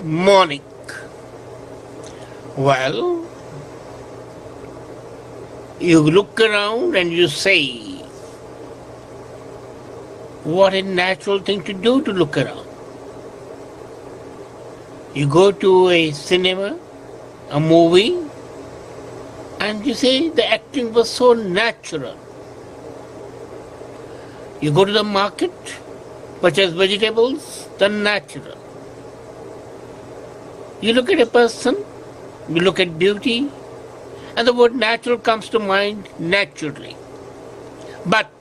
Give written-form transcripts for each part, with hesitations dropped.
morning. Well, you look around and you say, what a natural thing to do to look around. You go to a cinema, a movie, and you say the acting was so natural. You go to the market, purchase vegetables, they're natural. You look at a person, you look at beauty, and the word natural comes to mind naturally. But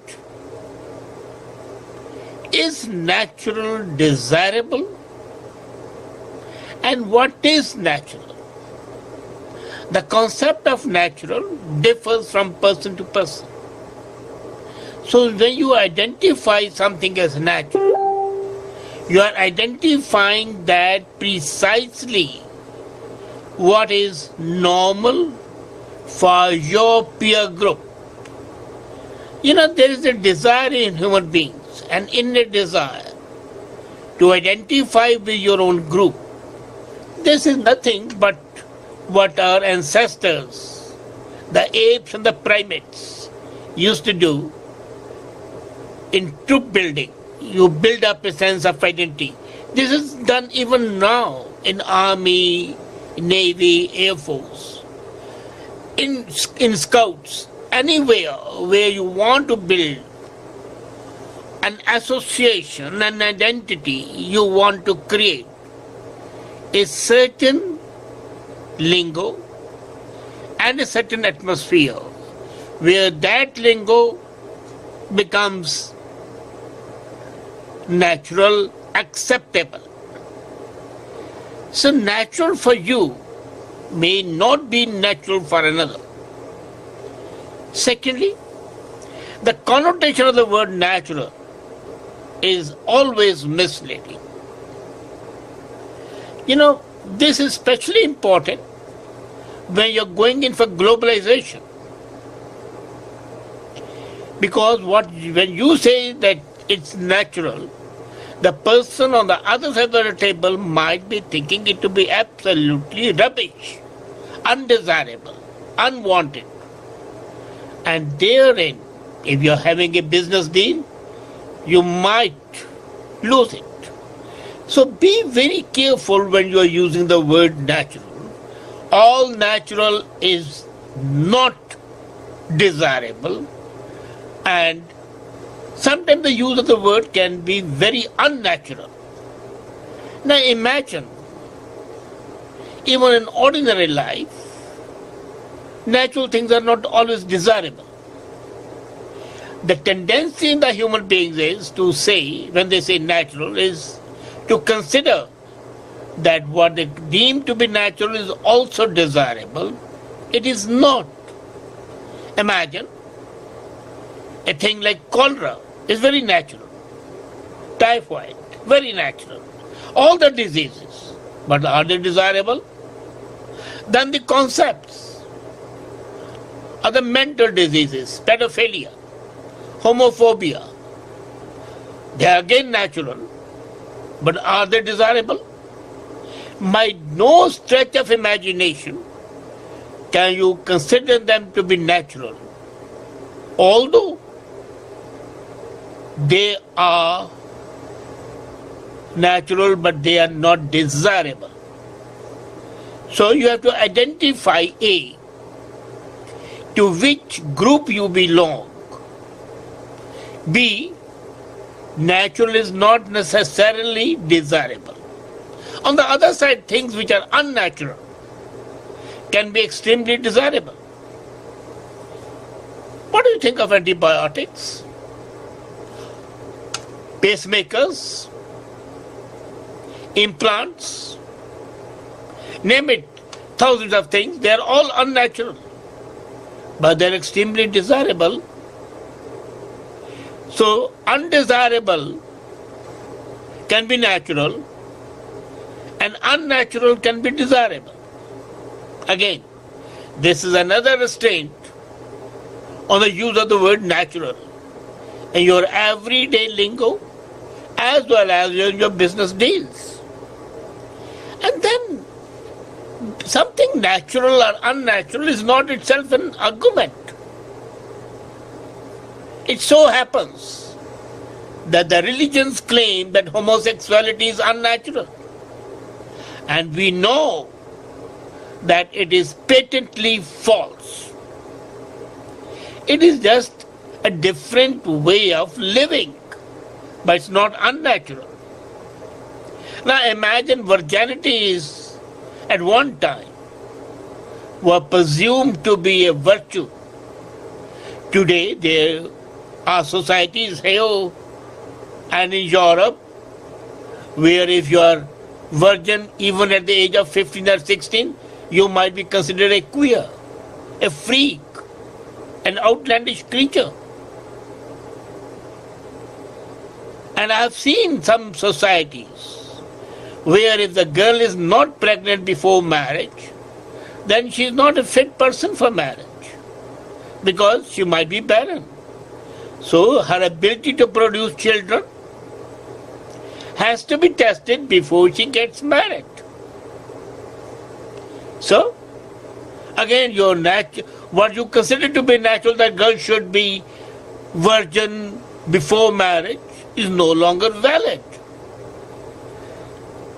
is natural desirable? And what is natural? The concept of natural differs from person to person. So when you identify something as natural, you are identifying that precisely what is normal for your peer group. There is a desire in human beings, an innate desire to identify with your own group. This is nothing but what our ancestors, the apes and the primates, used to do in troop building. You build up a sense of identity. This is done even now in army, navy, air force, in scouts, anywhere where you want to build an association, an identity, you want to create a certain lingo and a certain atmosphere where that lingo becomes natural, acceptable. So natural for you may not be natural for another. Secondly, the connotation of the word natural is always misleading. This is especially important when you're going in for globalization. Because when you say that it's natural, the person on the other side of the table might be thinking it to be absolutely rubbish, undesirable, unwanted. And therein, if you're having a business deal, you might lose it. So be very careful when you're using the word natural. All natural is not desirable, and sometimes the use of the word can be very unnatural. Now imagine, even in ordinary life, natural things are not always desirable. The tendency in the human beings is to say, when they say natural, is to consider that what they deem to be natural is also desirable. It is not. Imagine a thing like cholera is very natural. Typhoid, very natural. All the diseases, but are they desirable? Then the concepts are the mental diseases, pedophilia, homophobia. They are again natural, but are they desirable? By no stretch of imagination can you consider them to be natural, although they are natural, but they are not desirable. So you have to identify A, to which group you belong. B, natural is not necessarily desirable. On the other side, things which are unnatural can be extremely desirable. What do you think of antibiotics? Pacemakers? Implants? Name it, thousands of things. They are all unnatural, but they are extremely desirable. So undesirable can be natural, and unnatural can be desirable. Again, this is another restraint on the use of the word natural in your everyday lingo as well as in your business deals. And then something natural or unnatural is not itself an argument. It so happens that the religions claim that homosexuality is unnatural. And we know that it is patently false. It is just a different way of living, but it's not unnatural. Now imagine virginity is at one time were presumed to be a virtue. Today there are societies here and in Europe where if you are virgin even at the age of 15 or 16, you might be considered a queer, a freak, an outlandish creature. And I have seen some societies where if the girl is not pregnant before marriage, then she is not a fit person for marriage because she might be barren. So her ability to produce children has to be tested before she gets married. So, again, what you consider to be natural, that girl should be virgin before marriage, is no longer valid.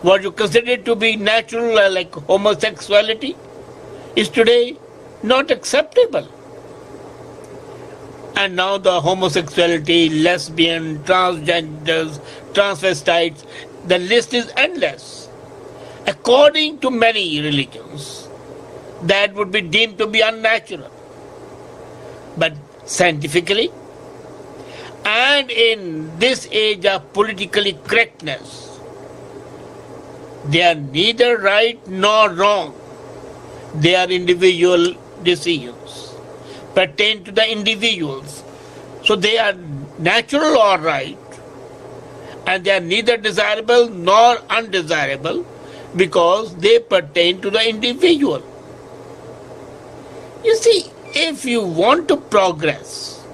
What you consider to be natural, like homosexuality, is today not acceptable. And now the homosexuality, lesbian, transgenders, transvestites, the list is endless. According to many religions, that would be deemed to be unnatural. But scientifically, and in this age of politically correctness, they are neither right nor wrong. They are individual decisions, pertain to the individuals. So they are natural or right, and they are neither desirable nor undesirable because they pertain to the individual. You see, if you want to progress,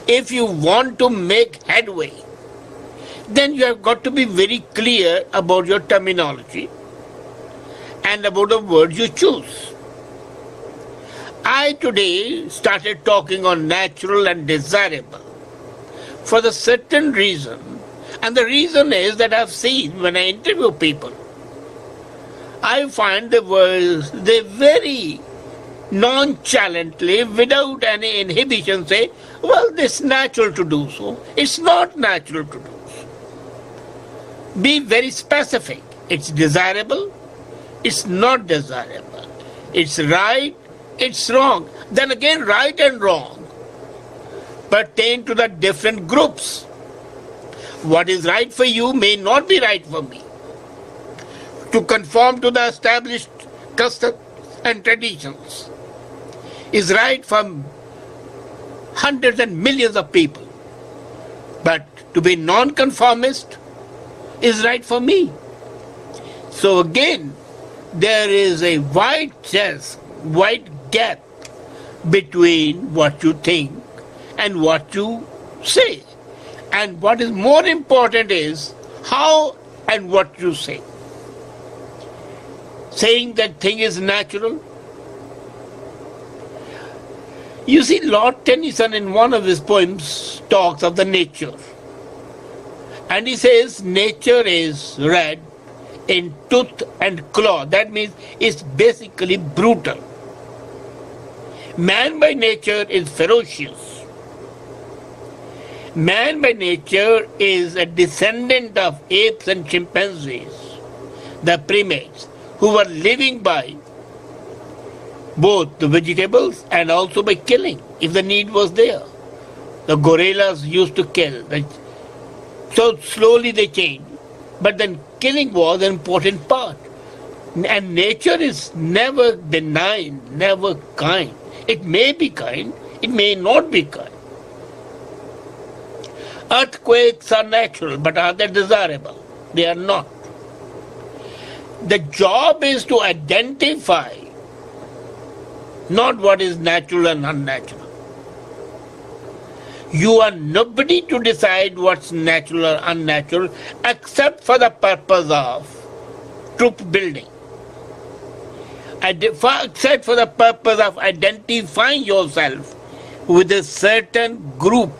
if you want to make headway, then you have got to be very clear about your terminology and about the words you choose. I today started talking on natural and desirable for the certain reason, and the reason is that I've seen when I interview people, I find they very nonchalantly, without any inhibition, say, well, it's natural to do so. It's not natural to do so. Be very specific. It's desirable. It's not desirable. It's right. It's wrong. Then again, right and wrong pertain to the different groups. What is right for you may not be right for me. To conform to the established customs and traditions is right for hundreds and millions of people. But to be non-conformist is right for me. So again, there is a wide gap between what you think and what you say. And what is more important is how and what you say. Saying that thing is natural. You see, Lord Tennyson in one of his poems talks of the nature. And he says nature is red in tooth and claw. That means it's basically brutal. Man by nature is ferocious. Man by nature is a descendant of apes and chimpanzees, the primates, who were living by both the vegetables and also by killing, if the need was there. The gorillas used to kill. So slowly they changed. But then killing was an important part. And nature is never benign, never kind. It may be kind, it may not be kind. Earthquakes are natural, but are they desirable? They are not. The job is to identify not what is natural and unnatural. You are nobody to decide what's natural or unnatural except for the purpose of troop building, except for the purpose of identifying yourself with a certain group.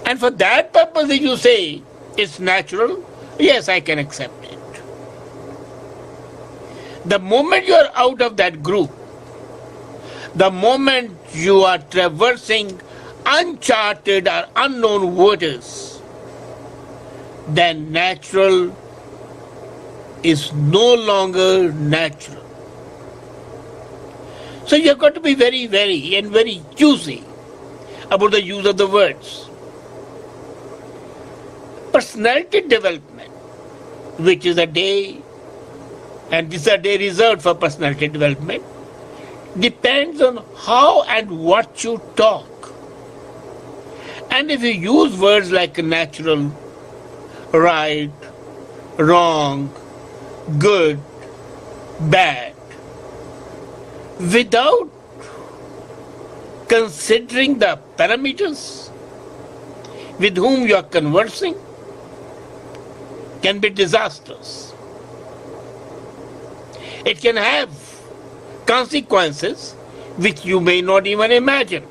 And for that purpose, if you say it's natural, yes, I can accept it. The moment you are out of that group, the moment you are traversing uncharted or unknown waters, then natural is no longer natural. So you have got to be very, very choosy about the use of the words. Personality development, which is a day, and this is a day reserved for personality development, depends on how and what you talk. And if you use words like natural, right, wrong, good, bad, without considering the parameters with whom you are conversing, can be disastrous. It can have consequences which you may not even imagine.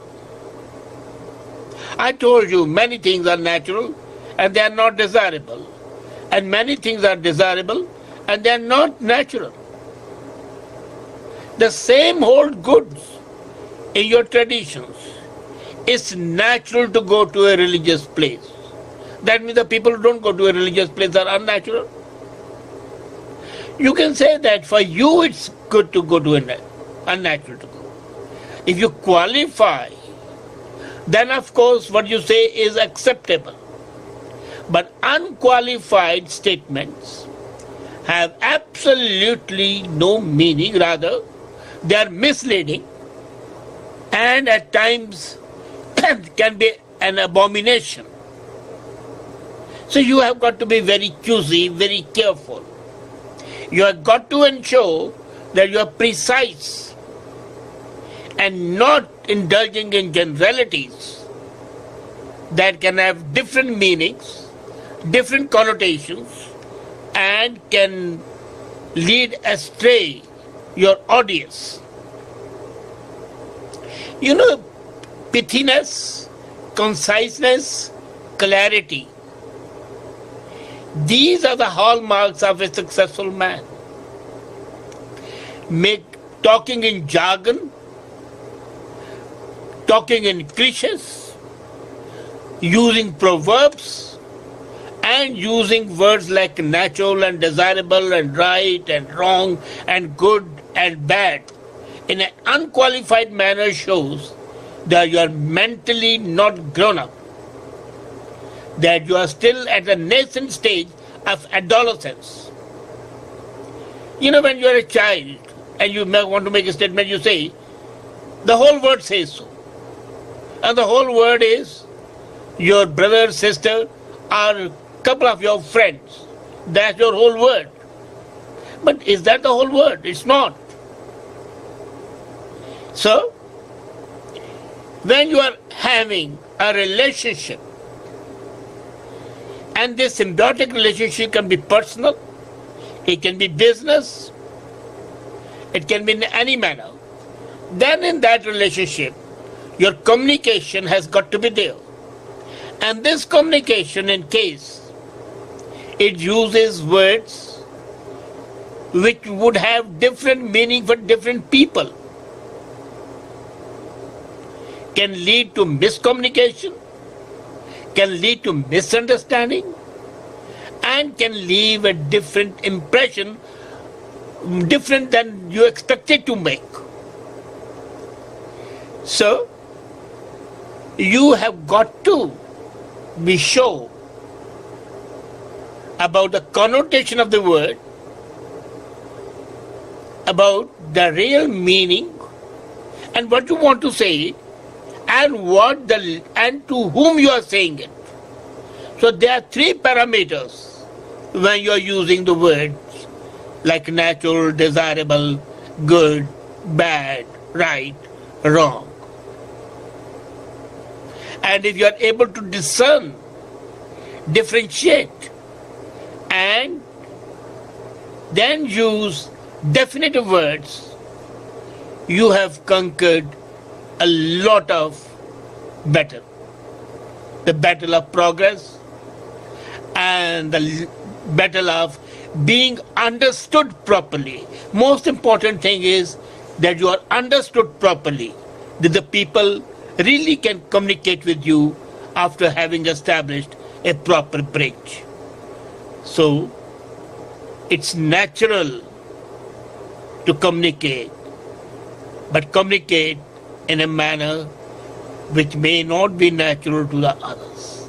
I told you many things are natural and they are not desirable, and many things are desirable and they are not natural. The same holds good in your traditions. It's natural to go to a religious place. That means the people who don't go to a religious place are unnatural. You can say that for you it's good to go to unnatural to go. If you qualify, then of course what you say is acceptable. But unqualified statements have absolutely no meaning. Rather, they are misleading and at times can be an abomination. So you have got to be very choosy, very careful. You have got to ensure that you are precise and not indulging in generalities that can have different meanings, different connotations, and can lead astray your audience. You know, pithiness, conciseness, clarity. These are the hallmarks of a successful man. Talking in jargon, talking in cliches, using proverbs, and using words like natural and desirable and right and wrong and good and bad in an unqualified manner shows that you are mentally not grown up, that you are still at a nascent stage of adolescence. You know, when you are a child and you want to make a statement, you say, the whole word says so. And the whole word is your brother, sister, or a couple of your friends. That's your whole word. But is that the whole word? It's not. So, when you are having a relationship, and this symbiotic relationship can be personal, it can be business, it can be in any manner, then in that relationship, your communication has got to be there. And this communication, in case it uses words which would have different meaning for different people, can lead to miscommunication, can lead to misunderstanding, and can leave a different impression, different than you expected to make. So, you have got to be sure about the connotation of the word, about the real meaning, and what you want to say, and to whom you are saying it. So there are three parameters when you are using the words like natural, desirable, good, bad, right, wrong. And if you are able to discern, differentiate, and then use definitive words, you have conquered a lot of battle. The battle of progress and the battle of being understood properly. Most important thing is that you are understood properly, that the people really can communicate with you after having established a proper bridge. So it's natural to communicate, but communicate in a manner which may not be natural to the others.